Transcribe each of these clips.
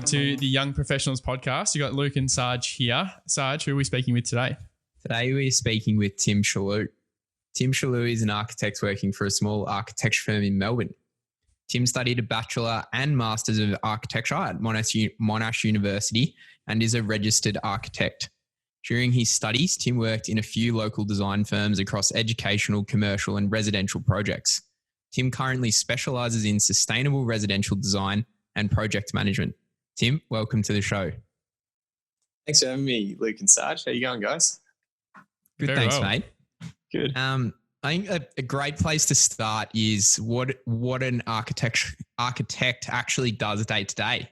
to the Young Professionals podcast. You got Luke and Sarge here. Sarge, who are we speaking with today? Today we're speaking with Tim Shallue. Tim Shallue is an architect working for a small architecture firm in Melbourne. Tim studied a Bachelor and Masters of Architecture at Monash University and is a registered architect. During his studies, Tim worked in a few local design firms across educational, commercial and residential projects. Tim currently specialises in sustainable residential design and project management. Tim, welcome to the show. Thanks for having me, Luke and Sarge. How you going, guys? Good, Very thanks, well. mate. Good. I think a great place to start is what an architect actually does day to day.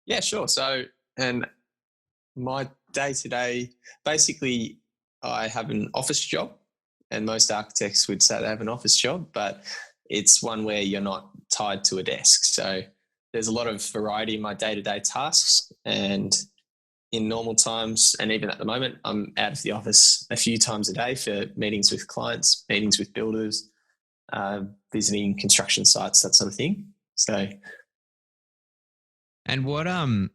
Yeah, sure. So, and my day to day, basically, I have an office job, and most architects would say they have an office job, but it's one where you're not tied to a desk. So there's a lot of variety in my day-to-day tasks, and in normal times, and even at the moment, I'm out of the office a few times a day for meetings with clients, meetings with builders, visiting construction sites, that sort of thing. So, and what do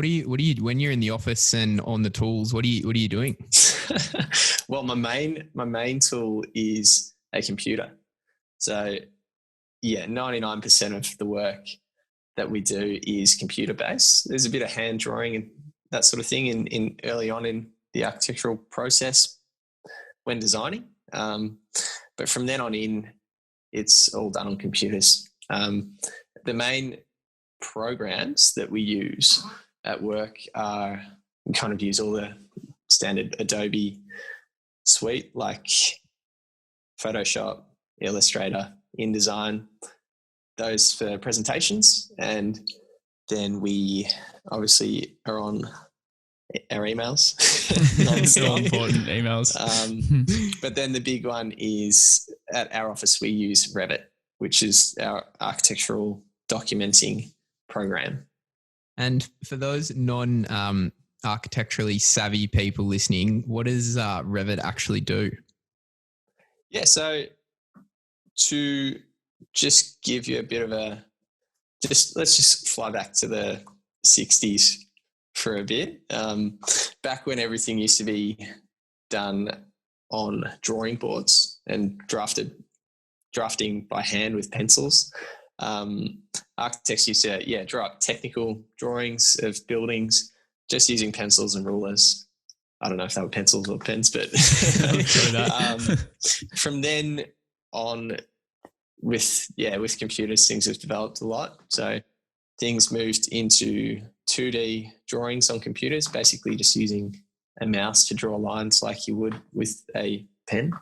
you when you're in the office and on the tools? What are you doing? well, my main tool is a computer. So, yeah, 99% of the work that we do is computer based. There's a bit of hand drawing and that sort of thing in early on in the architectural process when designing. But from then on in, it's all done on computers. The main programs that we use at work are, we kind of use all the standard Adobe suite like Photoshop, Illustrator, InDesign, those for presentations. And then we obviously are on our emails. So important, emails. But then the big one is at our office, we use Revit, which is our architectural documenting program. And for those non-architecturally savvy people listening, what does Revit actually do? Yeah, so to just give you a bit of let's just fly back to the 60s for a bit. Back when everything used to be done on drawing boards and drafting by hand with pencils. Architects used to, draw up technical drawings of buildings just using pencils and rulers. I don't know if they were pencils or pens, but from then on with computers, things have developed a lot. So things moved into 2D drawings on computers, basically just using a mouse to draw lines like you would with a pen.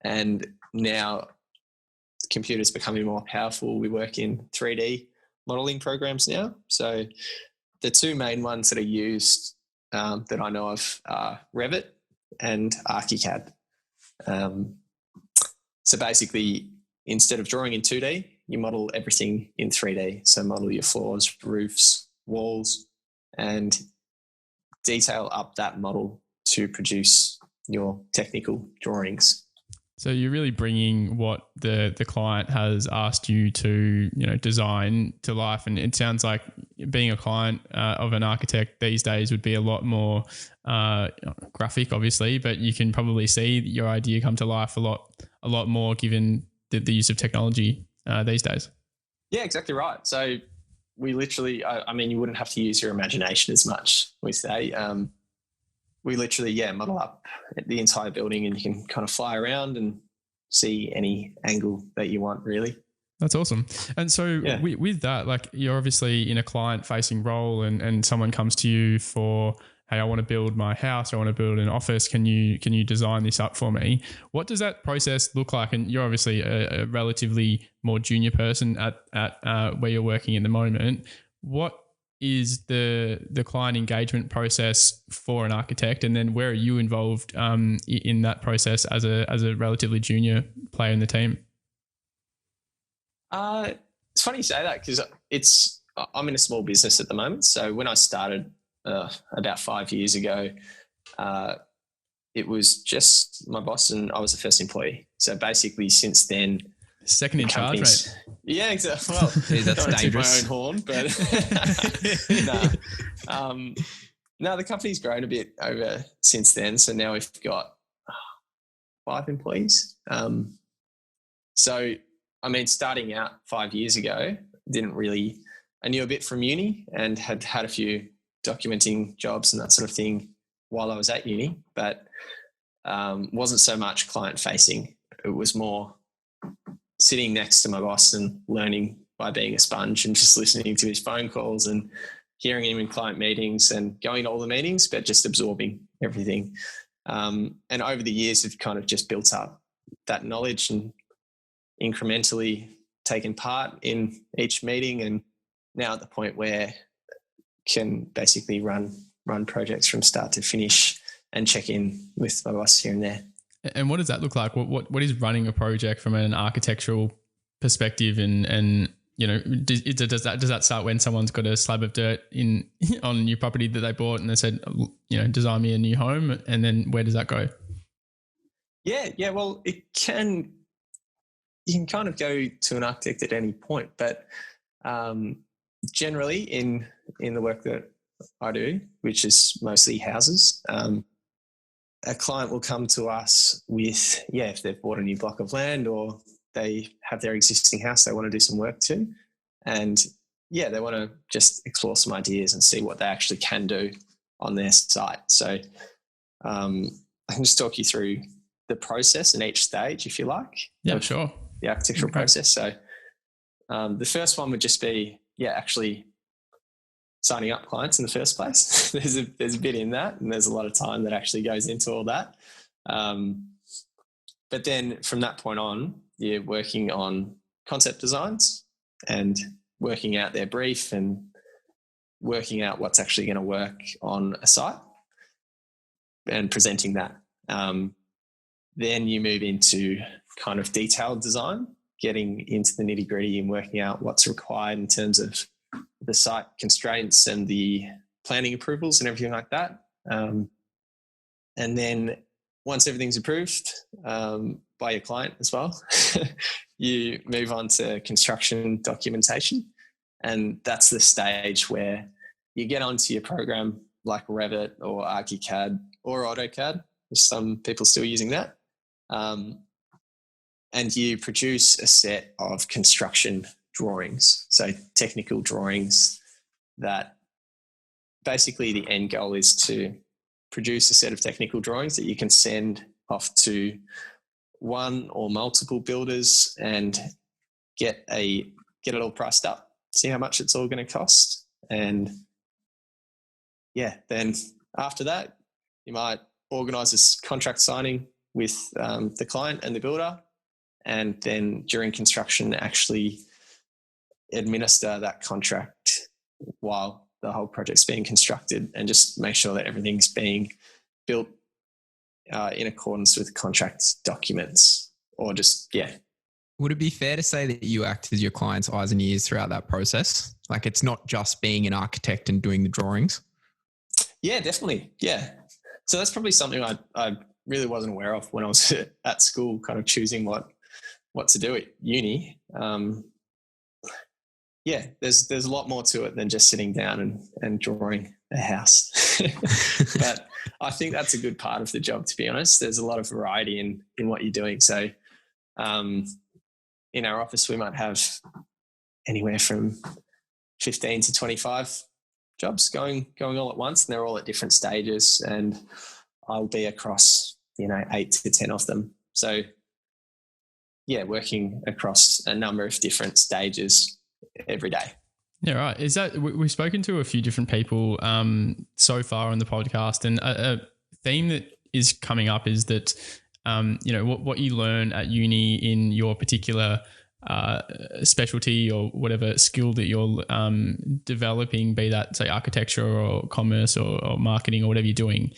And now computers becoming more powerful. We work in 3D modeling programs now. So the two main ones that are used that I know of are Revit and ArchiCAD. So basically, instead of drawing in 2D, you model everything in 3D. So model your floors, roofs, walls, and detail up that model to produce your technical drawings. So you're really bringing what the client has asked you to, design to life. And it sounds like being a client of an architect these days would be a lot more graphic, obviously, but you can probably see your idea come to life a lot more given the use of technology these days. Yeah, exactly right. So we literally, you wouldn't have to use your imagination as much, we say. We literally, model up the entire building and you can kind of fly around and see any angle that you want, really. That's awesome. And so with that, like you're obviously in a client-facing role and someone comes to you for, hey, I want to build my house, I want to build an office, can you design this up for me? What does that process look like? And you're obviously a relatively more junior person at where you're working at the moment. What is the client engagement process for an architect, and then where are you involved in that process as a relatively junior player in the team? It's funny you say that because I'm in a small business at the moment. So when I started about 5 years ago, it was just my boss and I was the first employee. So basically since then, Second in charge, mate. Yeah, exactly. Well, that's dangerous. Toot my own horn, but no, the company's grown a bit over since then. So now we've got 5 employees. So, I mean, starting out 5 years ago, I knew a bit from uni and had a few documenting jobs and that sort of thing while I was at uni, but wasn't so much client facing. It was more sitting next to my boss and learning by being a sponge and just listening to his phone calls and hearing him in client meetings and going to all the meetings, but just absorbing everything. And over the years, I've kind of just built up that knowledge and incrementally taken part in each meeting, and now at the point where can basically run projects from start to finish and check in with my boss here and there. And what does that look like? What is running a project from an architectural perspective? And you know, does that start when someone's got a slab of dirt on a new property that they bought and they said, you know, design me a new home, and then where does that go? Yeah. Well, you can kind of go to an architect at any point, but generally in the work that I do, which is mostly houses, a client will come to us with, if they've bought a new block of land or they have their existing house they want to do some work to, and they want to just explore some ideas and see what they actually can do on their site. So I can just talk you through the process in each stage, if you like. Yeah, sure. The architectural process. So the first one would just be, actually signing up clients in the first place. There's a bit in that, and there's a lot of time that actually goes into all that. But then from that point on, you're working on concept designs and working out their brief and working out what's actually going to work on a site and presenting that. Then you move into kind of detailed design, getting into the nitty-gritty and working out what's required in terms of the site constraints and the planning approvals and everything like that. And then once everything's approved by your client as well, you move on to construction documentation. And that's the stage where you get onto your program like Revit or ArchiCAD or AutoCAD. There's some people still using that. And you produce a set of construction drawings, so technical drawings that basically the end goal is to produce a set of technical drawings that you can send off to one or multiple builders and get it all priced up, see how much it's all going to cost. And then after that, you might organise this contract signing with the client and the builder, and then during construction actually administer that contract while the whole project's being constructed, and just make sure that everything's being built in accordance with contract documents, or just, Would it be fair to say that you act as your client's eyes and ears throughout that process? Like, it's not just being an architect and doing the drawings? Yeah, definitely. Yeah. So that's probably something I really wasn't aware of when I was at school, kind of choosing what to do at uni. There's a lot more to it than just sitting down and drawing a house. But I think that's a good part of the job, to be honest. There's a lot of variety in what you're doing. So in our office, we might have anywhere from 15 to 25 jobs going all at once, and they're all at different stages, and I'll be across 8 to 10 of them. So working across a number of different stages every day. Yeah, right. Is that, we've spoken to a few different people so far on the podcast, and a theme that is coming up is that what you learn at uni in your particular specialty or whatever skill that you're developing, be that say architecture or commerce or marketing or whatever you're doing,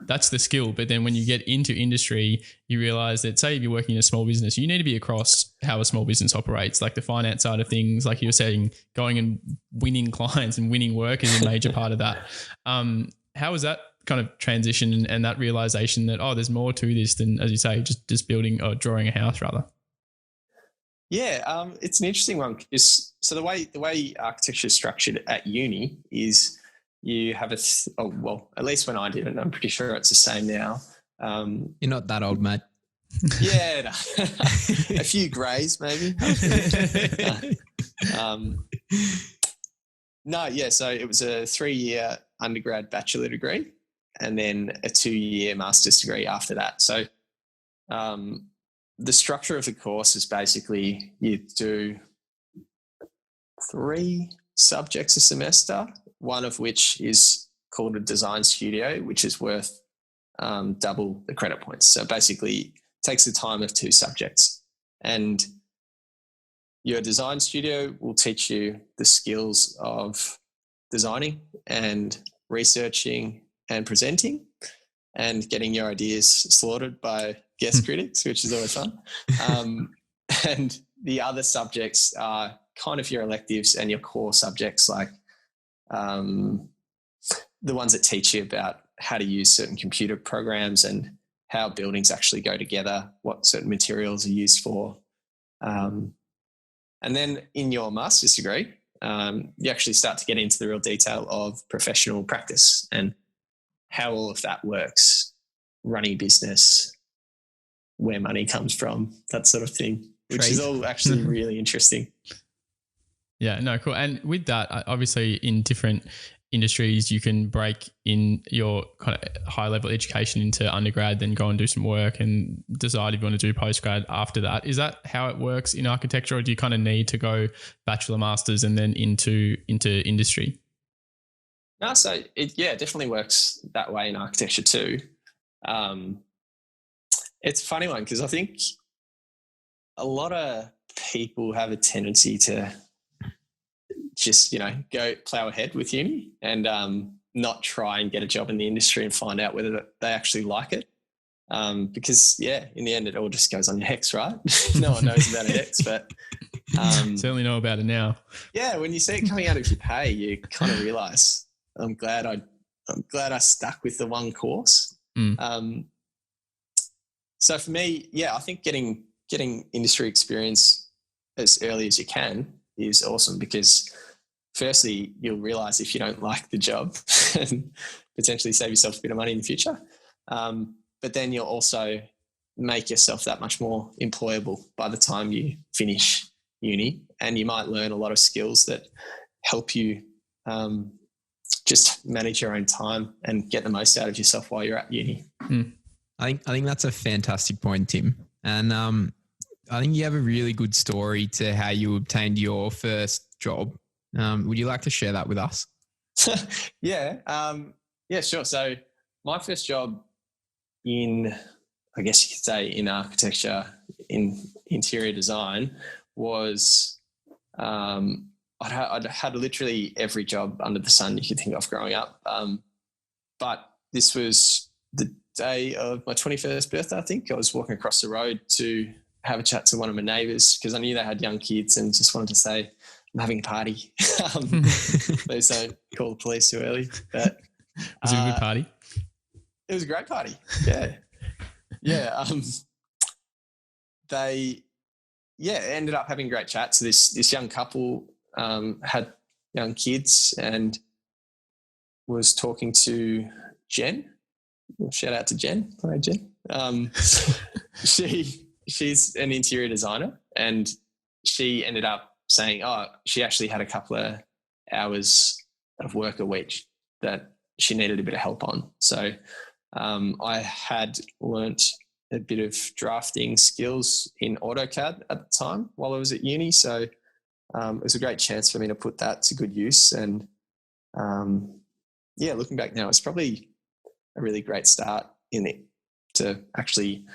that's the skill. But then when you get into industry, you realize that, say if you're working in a small business, you need to be across how a small business operates, like the finance side of things, like you were saying, going and winning clients and winning work is a major part of that. How is that kind of transition and that realization that, there's more to this than, as you say, just building or drawing a house rather? Yeah, it's an interesting one. So the way architecture is structured at uni is you have at least when I did it, and I'm pretty sure it's the same now. You're not that old, mate. Yeah, no. A few greys maybe. No, yeah. So it was a 3-year undergrad bachelor degree, and then a 2-year master's degree after that. So the structure of the course is basically you do 3 subjects a semester, one of which is called a design studio, which is worth double the credit points. So basically it takes the time of 2 subjects. And your design studio will teach you the skills of designing and researching and presenting and getting your ideas slaughtered by guest critics, which is always fun. And the other subjects are kind of your electives and your core subjects, like the ones that teach you about how to use certain computer programs and how buildings actually go together, what certain materials are used for. And then in your master's degree, you actually start to get into the real detail of professional practice and how all of that works, running business, where money comes from, that sort of thing, which is all actually really interesting. Yeah, no, cool. And with that, obviously in different industries, you can break in your kind of high level education into undergrad, then go and do some work and decide if you want to do postgrad after that. Is that how it works in architecture, or do you kind of need to go bachelor, masters, and then into industry? No, so it definitely works that way in architecture too. It's a funny one because I think a lot of people have a tendency to just, go plow ahead with uni and not try and get a job in the industry and find out whether they actually like it. Because, in the end, it all just goes on your HECS, right? No one knows about a HECS, but... certainly know about it now. Yeah, when you see it coming out of your pay, you kind of realise, I'm glad I stuck with the one course. So for me, I think getting industry experience as early as you can is awesome, because firstly, you'll realise if you don't like the job and potentially save yourself a bit of money in the future. But then you'll also make yourself that much more employable by the time you finish uni, and you might learn a lot of skills that help you just manage your own time and get the most out of yourself while you're at uni. I think that's a fantastic point, Tim. And I think you have a really good story to how you obtained your first job. Would you like to share that with us? Sure. So my first job in, I guess you could say, in architecture, in interior design, was I'd had literally every job under the sun you could think of growing up. But this was the day of my 21st birthday, I think. I was walking across the road to have a chat to one of my neighbours because I knew they had young kids and just wanted to say, I'm having a party. Please don't call the police too early. But was it a good party? It was a great party. Yeah. They ended up having a great chat. So this young couple had young kids and was talking to Jen. Shout out to Jen. Hi, Jen. She's an interior designer, and she ended up saying, she actually had a couple of hours of work a week that she needed a bit of help on. So I had learnt a bit of drafting skills in AutoCAD at the time while I was at uni. So it was a great chance for me to put that to good use. And looking back now, it's probably a really great start in it to actually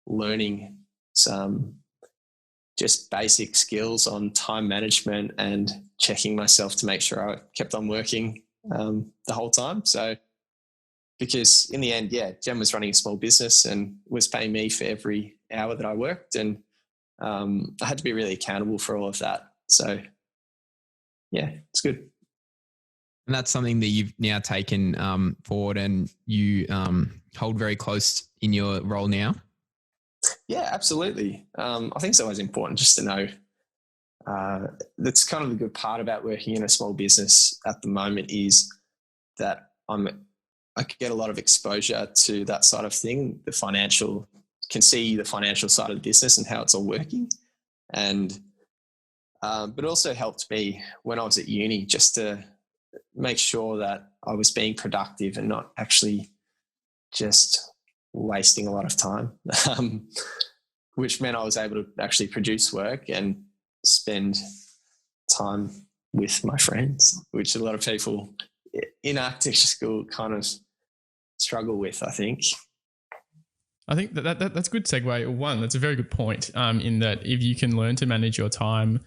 learning some just basic skills on time management and checking myself to make sure I kept on working the whole time. So, because in the end, Jen was running a small business and was paying me for every hour that I worked, and I had to be really accountable for all of that. So, it's good. And that's something that you've now taken forward and you hold very close in your role now? Yeah, absolutely. I think it's always important just to know that's kind of the good part about working in a small business at the moment, is that I get a lot of exposure to that side of thing, can see the financial side of the business and how it's all working. And but it also helped me when I was at uni, just to make sure that I was being productive and not actually just wasting a lot of time, which meant I was able to actually produce work and spend time with my friends, which a lot of people in architecture school kind of struggle with, I think. I think that's a good segue. One, that's a very good point, in that if you can learn to manage your time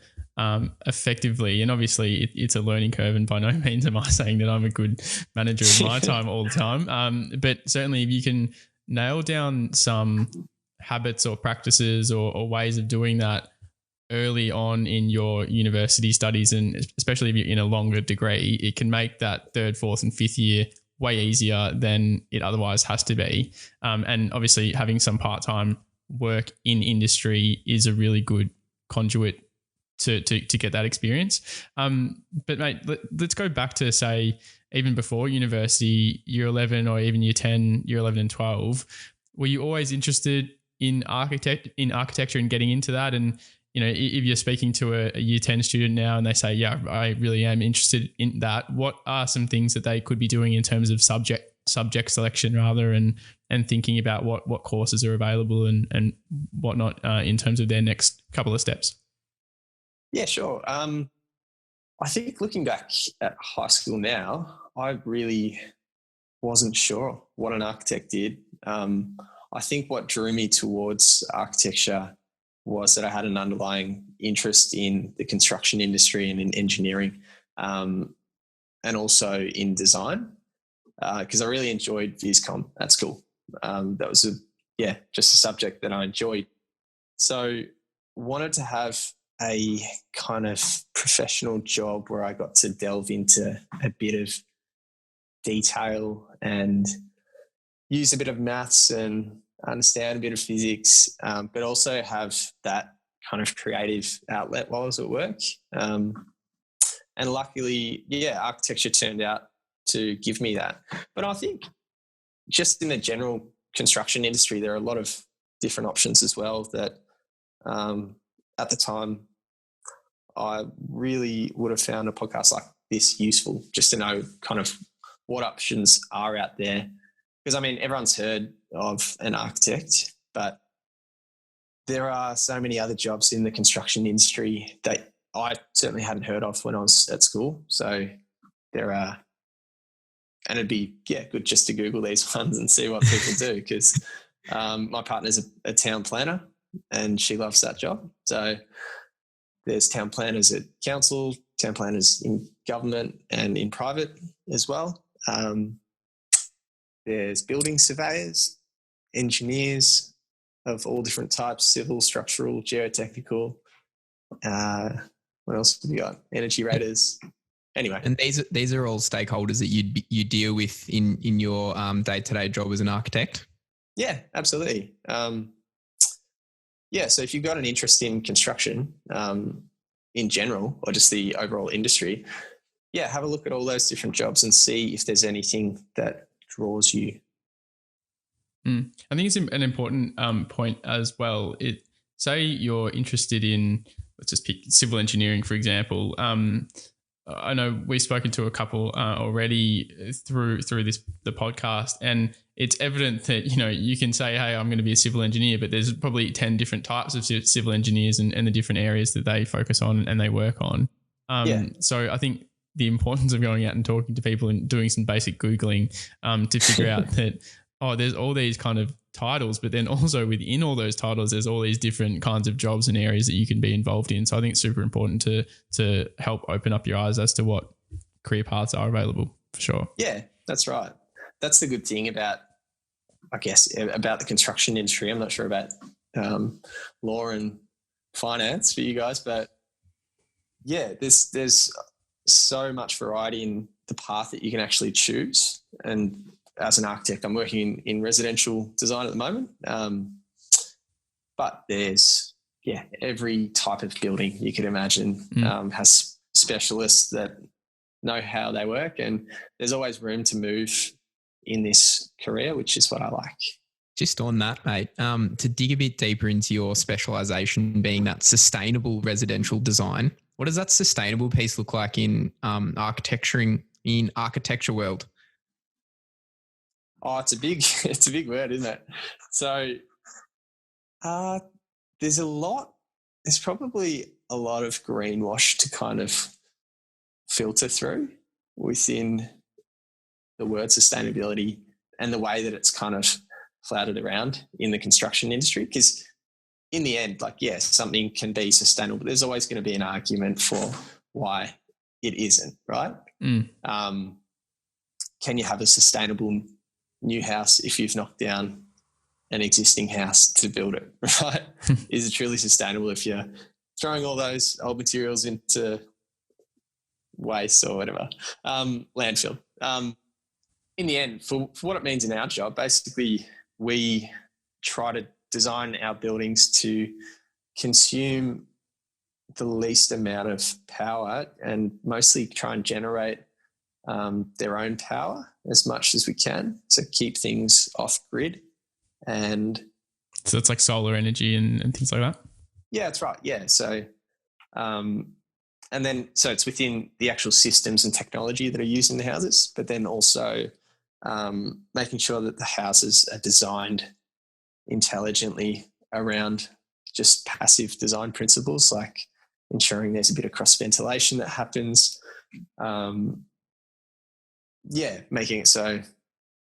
effectively, and obviously it's a learning curve, and by no means am I saying that I'm a good manager of my time all the time, but certainly if you can nail down some habits or practices or ways of doing that early on in your university studies, and especially if you're in a longer degree, it can make that third, fourth and fifth year way easier than it otherwise has to be. And obviously having some part-time work in industry is a really good conduit to get that experience. But mate, let's go back to, say, even before university, year 11 or even year 10, year 11 and 12. Were you always interested in architecture and getting into that? And, you know, if you're speaking to a year 10 student now and they say, yeah, I really am interested in that, what are some things that they could be doing in terms of subject selection rather, and thinking about what courses are available and whatnot in terms of their next couple of steps? Yeah, sure. I think looking back at high school now, I really wasn't sure what an architect did. I think what drew me towards architecture was that I had an underlying interest in the construction industry and in engineering, and also in design, because I really enjoyed VisCom at school. That was just a subject that I enjoyed. So wanted to have a kind of professional job where I got to delve into a bit of detail and use a bit of maths and understand a bit of physics, but also have that kind of creative outlet while I was at work. And luckily, architecture turned out to give me that. But I think just in the general construction industry, there are a lot of different options as well that at the time I really would have found a podcast like this useful, just to know kind of what options are out there. Because, I mean, everyone's heard of an architect, but there are so many other jobs in the construction industry that I certainly hadn't heard of when I was at school. So there are, and it'd be good just to Google these ones and see what people do, because my partner's a town planner and she loves that job. So there's town planners at council, town planners in government and in private as well. There's building surveyors, engineers of all different types, civil, structural, geotechnical. What else have we got? Energy raters. Anyway. And these are all stakeholders that you deal with in your day-to-day job as an architect? Yeah, absolutely. So if you've got an interest in construction in general, or just the overall industry, have a look at all those different jobs and see if there's anything that draws you. I think it's an important point as well. Say you're interested in, let's just pick civil engineering, for example. I know we've spoken to a couple already through the podcast, and it's evident that, you know, you can say, hey, I'm going to be a civil engineer, but there's probably 10 different types of civil engineers and the different areas that they focus on and they work on. So I think the importance of going out and talking to people and doing some basic Googling to figure out that, there's all these kind of titles, but then also within all those titles, there's all these different kinds of jobs and areas that you can be involved in. So I think it's super important to help open up your eyes as to what career paths are available, for sure. Yeah, that's right. That's the good thing about, I guess, about the construction industry. I'm not sure about law and finance for you guys, but there's so much variety in the path that you can actually choose. And as an architect, I'm working in residential design at the moment, but there's every type of building you could imagine has specialists that know how they work, and there's always room to move in this career, which is what I like. Just on that, mate, to dig a bit deeper into your specialisation being that sustainable residential design, what does that sustainable piece look like in architecture world? Oh, it's a big word, isn't it? So there's probably a lot of greenwash to kind of filter through within the word sustainability and the way that it's kind of flouted around in the construction industry. Because in the end, something can be sustainable, but there's always going to be an argument for why it isn't, right? Can you have a sustainable new house if you've knocked down an existing house to build it, right? Is it truly sustainable if you're throwing all those old materials into waste or whatever, landfill? In the end, for what it means in our job, basically we try to design our buildings to consume the least amount of power and mostly try and generate their own power as much as we can to keep things off grid. And so it's like solar energy and things like that? Yeah, that's right. Yeah. So, so it's within the actual systems and technology that are used in the houses, but then also making sure that the houses are designed intelligently around just passive design principles, like ensuring there's a bit of cross ventilation that happens. Making it so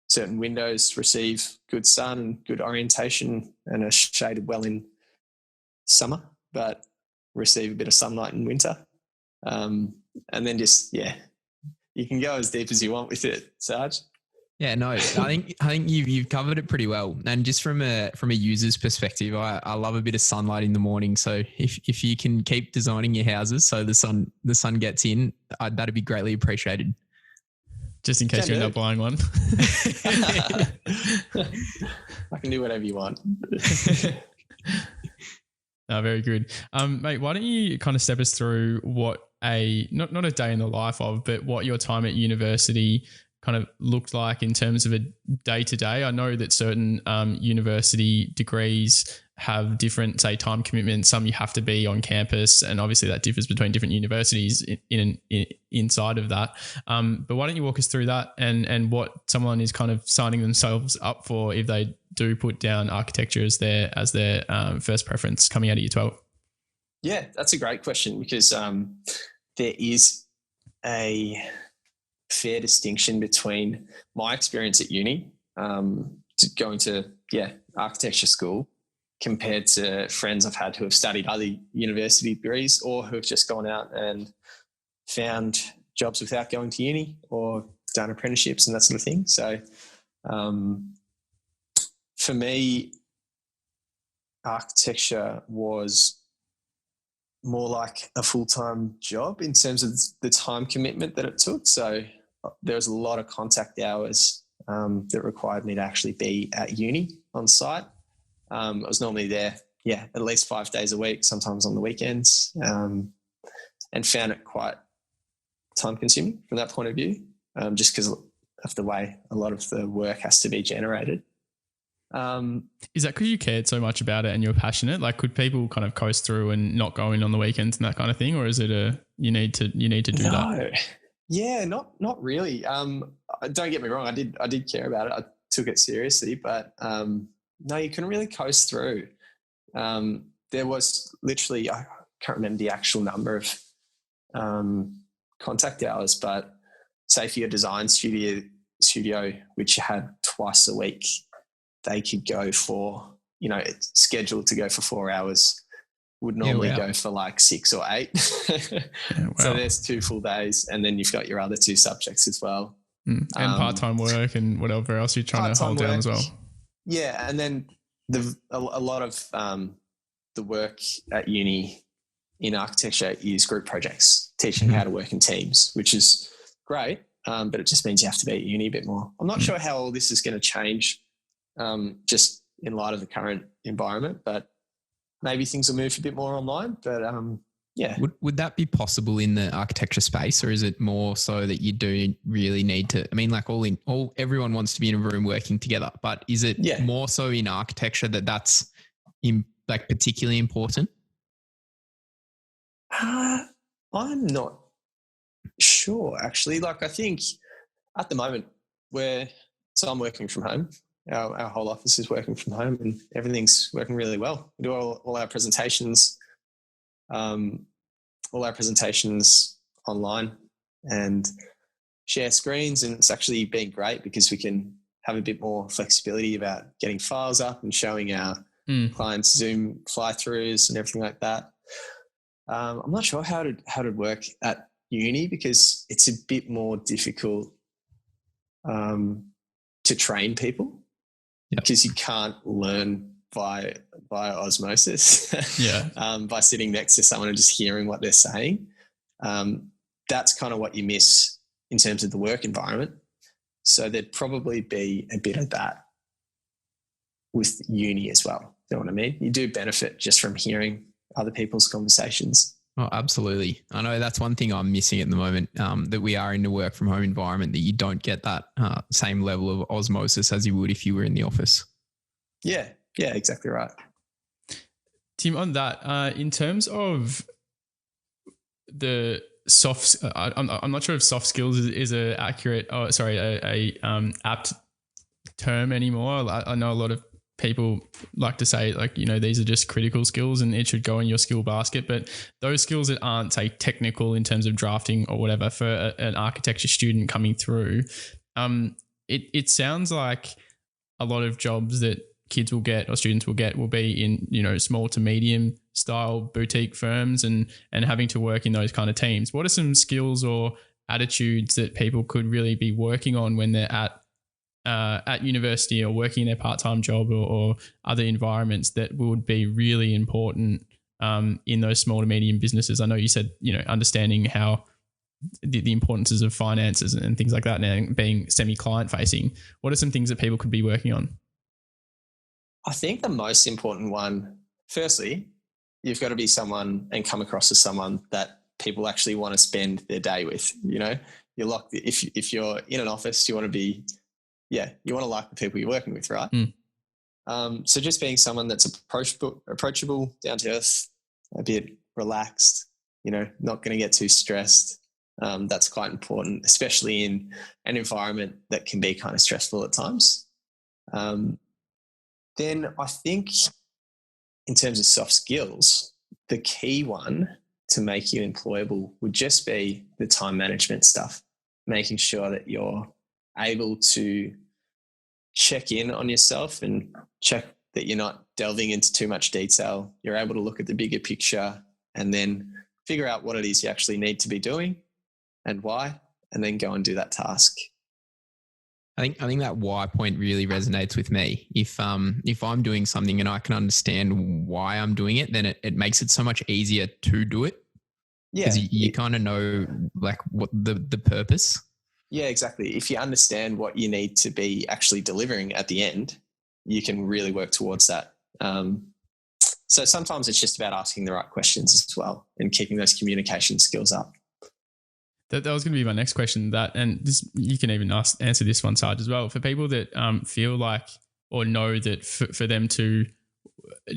certain windows receive good sun and good orientation and are shaded well in summer, but receive a bit of sunlight in winter. And then you can go as deep as you want with it, Sarge. Yeah, no, I think you've covered it pretty well. And just from a user's perspective, I love a bit of sunlight in the morning. So if you can keep designing your houses so the sun gets in, that'd be greatly appreciated. Just in case you end up buying one. I can do whatever you want. Very good. Mate, why don't you kind of step us through what not a day in the life of, but what your time at university kind of looked like in terms of a day-to-day? I know that certain university degrees have different, say, time commitments. Some you have to be on campus, and obviously that differs between different universities inside of that. But why don't you walk us through that and what someone is kind of signing themselves up for if they do put down architecture as their first preference coming out of year 12? Yeah, that's a great question, because there is a fair distinction between my experience at uni, going to architecture school, compared to friends I've had who have studied other university degrees or who have just gone out and found jobs without going to uni or done apprenticeships and that sort of thing. So for me, architecture was more like a full-time job in terms of the time commitment that it took. So there was a lot of contact hours that required me to actually be at uni on site. I was normally there, at least 5 days a week, sometimes on the weekends, and found it quite time-consuming from that point of view, just because of the way a lot of the work has to be generated. Is that because you cared so much about it and you're passionate? Like, could people kind of coast through and not go in on the weekends and that kind of thing, or is it you need to do that? Yeah, not really. Don't get me wrong, I did care about it. I took it seriously, but no, you couldn't really coast through. There was literally, I can't remember the actual number of contact hours, but say for your design studio, which you had twice a week, they could go for, it's scheduled to go for 4 hours, would normally go for like 6 or 8. Wow. So there's 2 full days, and then you've got your other 2 subjects as well. And part-time work and whatever else you're trying to hold down as well. Yeah, and then a lot of the work at uni in architecture is group projects, teaching how to work in teams, which is great, but it just means you have to be at uni a bit more. I'm not sure how all this is going to change just in light of the current environment, but maybe things will move a bit more online. But yeah. Would that be possible in the architecture space, or is it more so that you do really need to? I mean, like everyone wants to be in a room working together, but is it more so in architecture that's like particularly important? I'm not sure actually. Like I think at the moment I'm working from home. Our whole office is working from home, and everything's working really well. We do all our presentations. All our presentations online and share screens, and it's actually been great because we can have a bit more flexibility about getting files up and showing our clients Zoom fly-throughs and everything like that. I'm not sure how to work at uni because it's a bit more difficult to train people because you can't learn via osmosis. By sitting next to someone and just hearing what they're saying. That's kind of what you miss in terms of the work environment. So there'd probably be a bit of that with uni as well. You know what I mean? You do benefit just from hearing other people's conversations. Oh, absolutely. I know that's one thing I'm missing at the moment, that we are in a work from home environment, that you don't get that same level of osmosis as you would if you were in the office. Yeah, exactly right. Tim, on that, in terms of the soft, I'm not sure if soft skills is a accurate, apt term anymore. I know a lot of people like to say, like, these are just critical skills and it should go in your skill basket. But those skills that aren't, say, technical in terms of drafting or whatever for an architecture student coming through, it sounds like a lot of jobs that kids will get or students will get will be in, small to medium style boutique firms and having to work in those kind of teams. What are some skills or attitudes that people could really be working on when they're at university or working in their part-time job or other environments that would be really important in those small to medium businesses? I know you said, understanding how the importances of finances and things like that and being semi-client facing. What are some things that people could be working on? I think the most important one, firstly, you've got to be someone and come across as someone that people actually want to spend their day with. You're locked. If you're in an office, you want to like the people you're working with, right? So just being someone that's approachable, down to earth, a bit relaxed, not going to get too stressed. That's quite important, especially in an environment that can be kind of stressful at times. Then I think in terms of soft skills, the key one to make you employable would just be the time management stuff, making sure that you're able to check in on yourself and check that you're not delving into too much detail. You're able to look at the bigger picture and then figure out what it is you actually need to be doing and why, and then go and do that task. I think that why point really resonates with me. If I'm doing something and I can understand why I'm doing it, then it makes it so much easier to do it. Yeah. Because you kind of know like what the purpose. Yeah, exactly. If you understand what you need to be actually delivering at the end, you can really work towards that. So sometimes it's just about asking the right questions as well and keeping those communication skills up. That was going to be my next question. You can even answer this one side as well. For people that feel like or know that for them to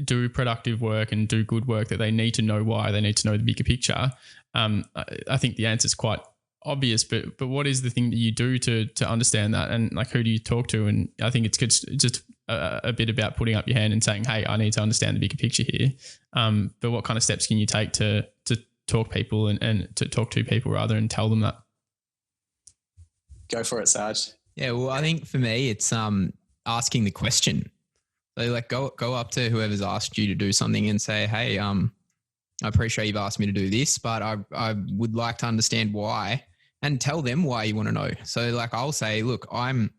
do productive work and do good work, that they need to know why, they need to know the bigger picture. I think the answer is quite obvious, but what is the thing that you do to understand that, and like who do you talk to? And I think it's good, just a bit about putting up your hand and saying, hey, I need to understand the bigger picture here. But what kind of steps can you take to talk people and to talk to people rather and tell them that? Go for it, Sarge. Yeah, well, I think for me it's asking the question. So like go up to whoever's asked you to do something and say, hey, I appreciate you've asked me to do this, but I would like to understand why, and tell them why you want to know. So like I'll say, look, I'm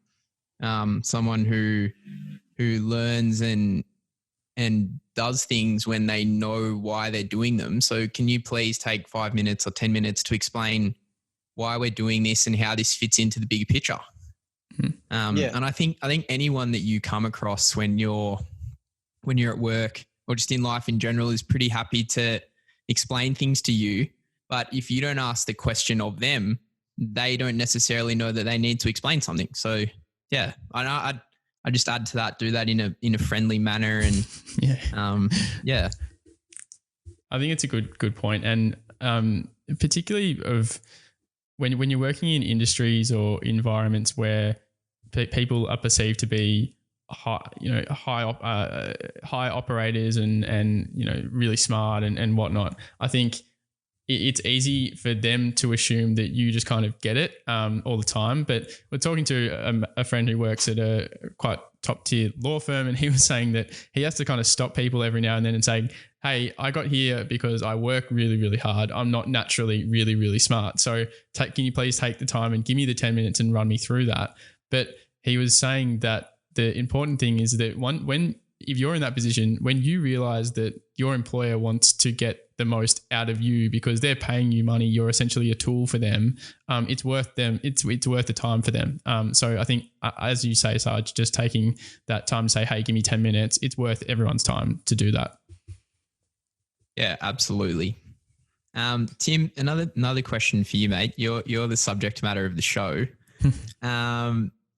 someone who learns and does things when they know why they're doing them. So can you please take 5 minutes or 10 minutes to explain why we're doing this and how this fits into the bigger picture? And I think anyone that you come across when you're at work, or just in life in general is pretty happy to explain things to you. But if you don't ask the question of them, they don't necessarily know that they need to explain something. So yeah, I just add to that, do that in a friendly manner. And yeah. I think it's a good point. And particularly of when you're working in industries or environments where people are perceived to be high operators and really smart and whatnot, I think it's easy for them to assume that you just kind of get it all the time. But we're talking to a friend who works at a quite top tier law firm, and he was saying that he has to kind of stop people every now and then and say, hey, I got here because I work really, really hard. I'm not naturally really, really smart. So can you please take the time and give me the 10 minutes and run me through that? But he was saying that the important thing is that if you're in that position, when you realize that your employer wants to get the most out of you because they're paying you money, you're essentially a tool for them. It's worth them. It's worth the time for them. So I think, as you say, Sarge, just taking that time to say, hey, give me 10 minutes. It's worth everyone's time to do that. Yeah, absolutely. Tim, another question for you, mate. You're the subject matter of the show.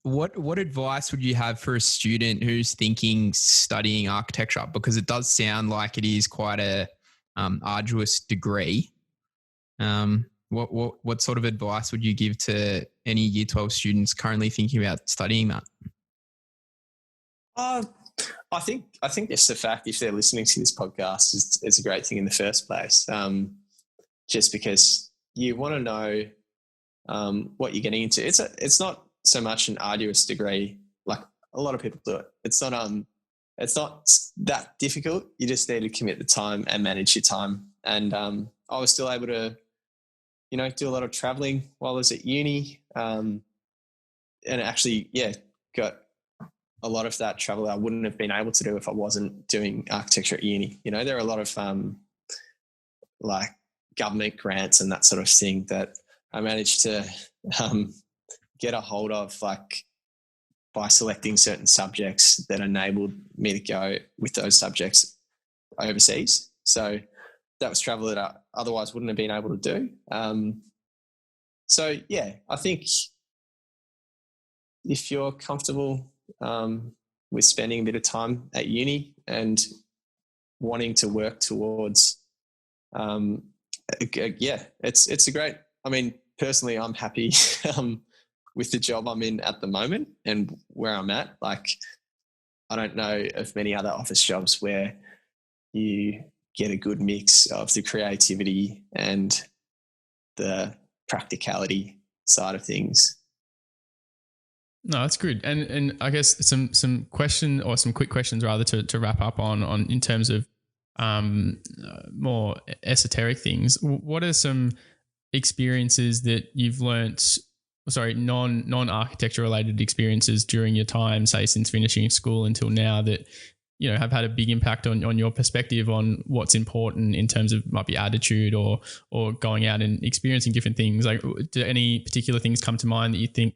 What advice would you have for a student who's thinking studying architecture? Because it does sound like it is quite a arduous degree. What sort of advice would you give to any Year 12 students currently thinking about studying that? I think just the fact if they're listening to this podcast is a great thing in the first place. Just because you want to know what you're getting into. It's not so much an arduous degree like a lot of people do it. It's not that difficult. You just need to commit the time and manage your time. And I was still able to, do a lot of traveling while I was at uni, and actually, got a lot of that travel I wouldn't have been able to do if I wasn't doing architecture at uni. There are a lot of like government grants and that sort of thing that I managed to get a hold of, like by selecting certain subjects that enabled me to go with those subjects overseas. So that was travel that I otherwise wouldn't have been able to do. I think if you're comfortable with spending a bit of time at uni and wanting to work towards, it's a great, personally, I'm happy with the job I'm in at the moment and where I'm at. Like, I don't know of many other office jobs where you get a good mix of the creativity and the practicality side of things. No, that's good. And I guess some question or some quick questions rather to wrap up on in terms of more esoteric things. What are some experiences that you've learnt, non-architecture related experiences during your time, say since finishing school until now, that have had a big impact on your perspective on what's important in terms of might be attitude or going out and experiencing different things? Like, do any particular things come to mind that you think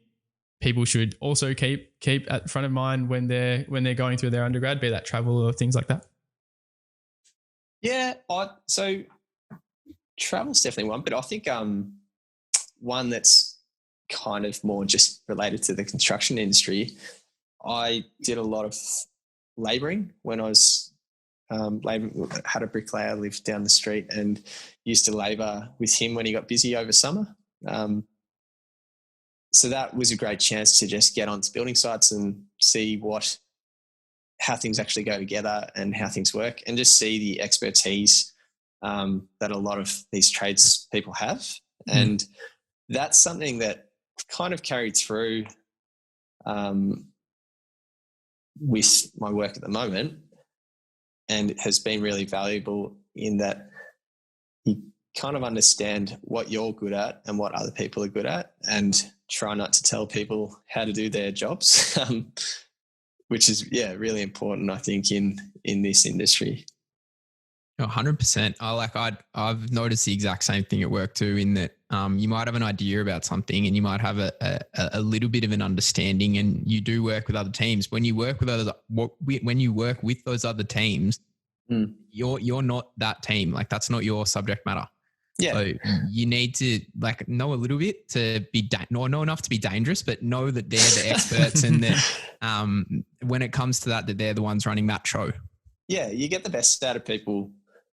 people should also keep at front of mind when they're going through their undergrad, be that travel or things like that? Yeah, so travel's definitely one, but I think one that's kind of more just related to the construction industry. I did a lot of labouring when I was had a bricklayer lived down the street and used to labour with him when he got busy over summer. So that was a great chance to just get onto building sites and see how things actually go together and how things work, and just see the expertise that a lot of these trades people have. And that's something that kind of carried through with my work at the moment, and it has been really valuable in that you kind of understand what you're good at and what other people are good at, and try not to tell people how to do their jobs, which is, really important, I think, in this industry. 100%. I've noticed the exact same thing at work too, in that you might have an idea about something and you might have a little bit of an understanding, and you do work with other teams. When you work with those other teams, You're not that team. Like that's not your subject matter. Yeah. So you need to like know a little bit to be not know enough to be dangerous, but know that they're the experts and that when it comes to that they're the ones running that show. Yeah, you get the best out of people,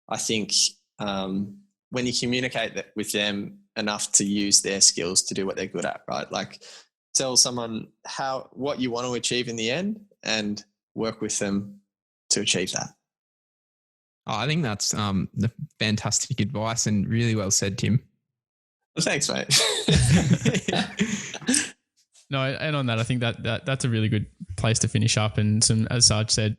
I think, when you communicate that with them enough to use their skills to do what they're good at, right? Like tell someone what you want to achieve in the end and work with them to achieve that. Oh, I think that's the fantastic advice and really well said, Tim. Well, thanks, mate. No, and on that, I think that's a really good place to finish up. And some, as Sarge said,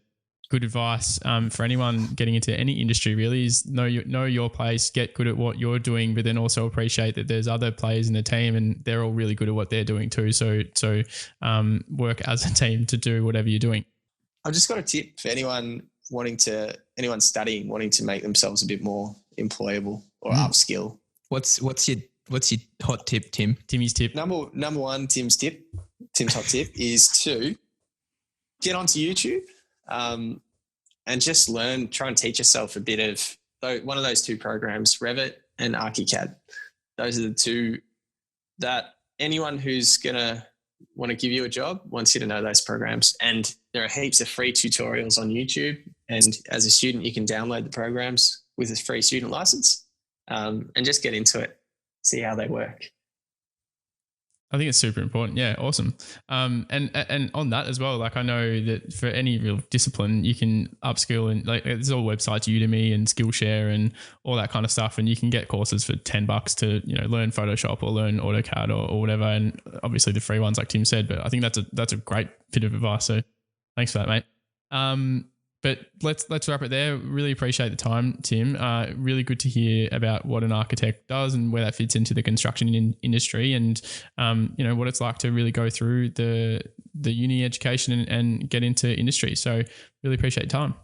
good advice for anyone getting into any industry really is know your place, get good at what you're doing, but then also appreciate that there's other players in the team and they're all really good at what they're doing too. So work as a team to do whatever you're doing. I've just got a tip for anyone studying, wanting to make themselves a bit more employable or upskill. What's your hot tip, Tim? Timmy's tip. Number one, Tim's hot tip is to get onto YouTube and just try and teach yourself a bit of one of those two programs, Revit and ArchiCAD. Those are the two that anyone who's going to want to give you a job wants you to know those programs. And there are heaps of free tutorials on YouTube. And as a student, you can download the programs with a free student license and just get into it, see how they work. I think it's super important. Yeah, awesome. And on that as well, like I know that for any real discipline, you can upskill and like there's all websites, Udemy and Skillshare and all that kind of stuff, and you can get courses for $10 to learn Photoshop or learn AutoCAD or whatever. And obviously the free ones, like Tim said. But I think that's a great bit of advice. So thanks for that, mate. But let's wrap it there. Really appreciate the time, Tim. Really good to hear about what an architect does and where that fits into the construction industry, and what it's like to really go through the uni education and get into industry. So really appreciate your time.